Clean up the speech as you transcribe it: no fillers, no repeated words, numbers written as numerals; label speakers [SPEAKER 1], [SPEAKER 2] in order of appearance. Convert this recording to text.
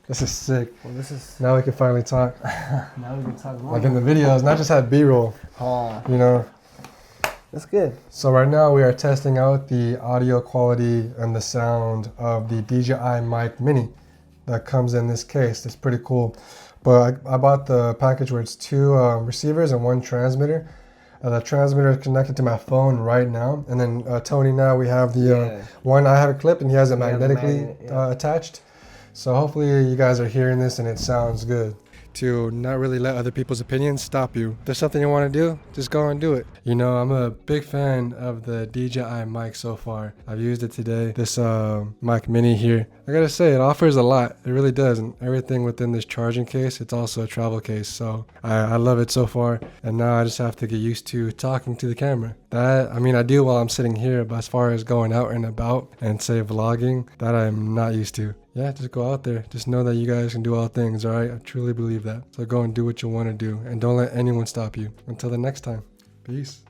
[SPEAKER 1] This is sick.
[SPEAKER 2] Well, this is...
[SPEAKER 1] Now we can finally talk.
[SPEAKER 2] Now we can talk more.
[SPEAKER 1] Like in the videos, not just have B-roll. You know?
[SPEAKER 2] That's good.
[SPEAKER 1] So right now we are testing out the audio quality and the sound of the DJI Mic Mini that comes in this case. It's pretty cool. But I bought the package where it's 2 receivers and 1 transmitter. The transmitter is connected to my phone right now. And then Tony, now we have the one I have a clip and he has it magnetically attached. So hopefully you guys are hearing this and it sounds good. To not really let other people's opinions stop you. If there's something you want to do, just go and do it. You know, I'm a big fan of the DJI mic so far. I've used it today. This Mic Mini here, I gotta say, it offers a lot. It really does. And everything within this charging case, it's also a travel case. So I love it so far. And now I just have to get used to talking to the camera. That, I mean, I do while I'm sitting here, but as far as going out and about and say vlogging, that I'm not used to. Yeah, just go out there. Just know that you guys can do all things, all right? I truly believe that. So go and do what you want to do and don't let anyone stop you. Until the next time, peace.